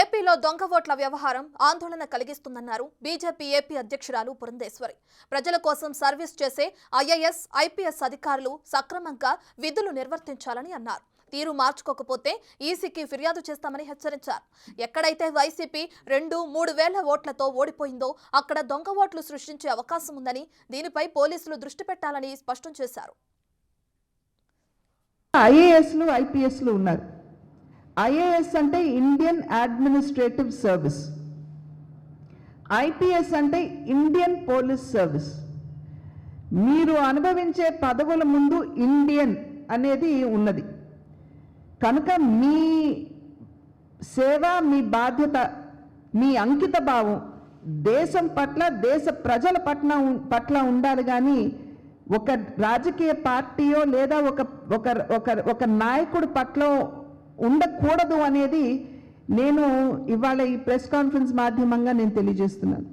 ఏపీలో దొంగ ఓట్ల వ్యవహారం ఆందోళన కలిగిస్తుందన్నారు బీజేపీ ఏపీ అధ్యక్షురాలు పురంధేశ్వరి. ప్రజల కోసం సర్వీస్ చేసే ఐఏఎస్, ఐపీఎస్ అధికారులు సక్రమంగా విధులు నిర్వర్తించాలని అన్నారు. తీరు మార్చుకోకపోతే ఈసీకి ఫిర్యాదు చేస్తామని హెచ్చరించారు. ఎక్కడైతే వైసీపీ 2-3 వేల ఓట్లతో ఓడిపోయిందో అక్కడ దొంగ ఓట్లు సృష్టించే అవకాశం ఉందని, దీనిపై పోలీసులు దృష్టి పెట్టాలని స్పష్టం చేశారు. ఐఏఎస్లు, ఐపీఎస్లు ఉన్నారు. ఐఏఎస్ అంటే ఇండియన్ అడ్మినిస్ట్రేటివ్ సర్వీస్, ఐపీఎస్ అంటే ఇండియన్ పోలీస్ సర్వీస్. మీరు అనుభవించే పదవుల ముందు ఇండియన్ అనేది ఉన్నది కనుక మీ సేవ, మీ బాధ్యత, మీ అంకిత భావం దేశం పట్ల, దేశ ప్రజల పట్ల ఉండాలి. కానీ ఒక రాజకీయ పార్టీయో లేదా ఒక నాయకుడి పట్ల ఉండకూడదు అనేది నేను ఇవాళ ఈ ప్రెస్ కాన్ఫరెన్స్ మాధ్యమంగా నేను తెలియజేస్తున్నాను.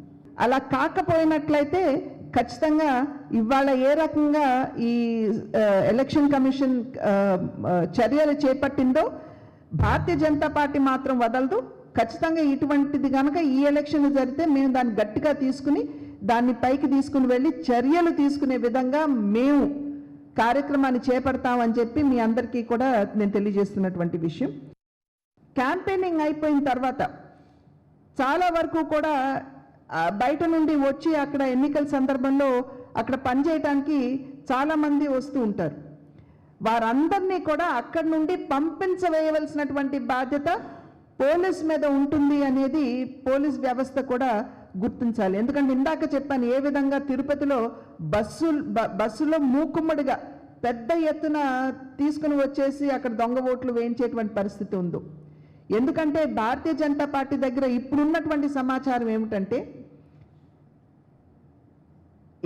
అలా కాకపోయినట్లయితే ఖచ్చితంగా ఇవాళ ఏ రకంగా ఈ ఎలక్షన్ కమిషన్ చర్యలు చేపట్టిందో భారతీయ జనతా పార్టీ మాత్రం వదలదు. ఖచ్చితంగా ఇటువంటిది కనుక ఈ ఎలక్షన్ జరిగితే మేము దాన్ని గట్టిగా తీసుకుని దాన్ని పైకి తీసుకుని వెళ్ళి చర్యలు తీసుకునే విధంగా మేము కార్యక్రమాన్ని చేపడతామని చెప్పి మీ అందరికీ కూడా నేను తెలియజేస్తున్నటువంటి విషయం. క్యాంపెయినింగ్ అయిపోయిన తర్వాత చాలా వరకు కూడా బయట నుండి వచ్చి అక్కడ ఎన్నికల సందర్భంలో అక్కడ పనిచేయడానికి చాలామంది వస్తూ ఉంటారు. వారందరినీ కూడా అక్కడి నుండి పంపించవేయవలసినటువంటి బాధ్యత పోలీస్ మీద ఉంటుంది అనేది పోలీస్ వ్యవస్థ కూడా గుర్తించాలి. ఎందుకంటే ఇందాక చెప్పాను ఏ విధంగా తిరుపతిలో బస్సులో మూకుమ్మడిగా పెద్ద ఎత్తున తీసుకుని వచ్చేసి అక్కడ దొంగ ఓట్లు వేయించేటువంటి పరిస్థితి ఉందో. ఎందుకంటే భారతీయ జనతా పార్టీ దగ్గర ఇప్పుడున్నటువంటి సమాచారం ఏమిటంటే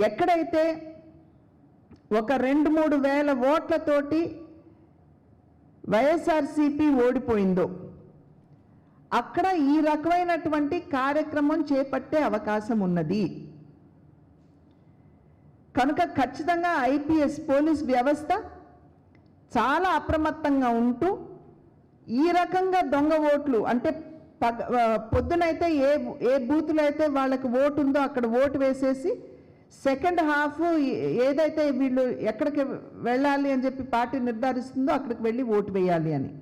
ఎక్కడైతే ఒక 2-3 వేల ఓట్లతోటి వైఎస్ఆర్సీపీ ఓడిపోయిందో అక్కడ ఈ రకమైనటువంటి కార్యక్రమం చేపట్టే అవకాశం ఉన్నది. కనుక ఖచ్చితంగా ఐపీఎస్ పోలీస్ వ్యవస్థ చాలా అప్రమత్తంగా ఉంటూ ఈ రకంగా దొంగ ఓట్లు అంటే పొద్దునైతే ఏ బూత్లో అయితే వాళ్ళకి ఓటు ఉందో అక్కడ ఓటు వేసేసి సెకండ్ హాఫ్ ఏదైతే వీళ్ళు ఎక్కడికి వెళ్ళాలి అని చెప్పి పార్టీ నిర్ధారిస్తుందో అక్కడికి వెళ్ళి ఓటు వేయాలి అని.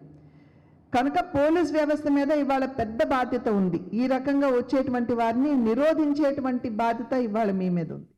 కనుక పోలీస్ వ్యవస్థ మీద ఇవాళ పెద్ద బాధ్యత ఉంది. ఈ రకంగా వచ్చేటువంటి వారిని నిరోధించేటువంటి బాధ్యత ఇవాళ మీ మీద ఉంది.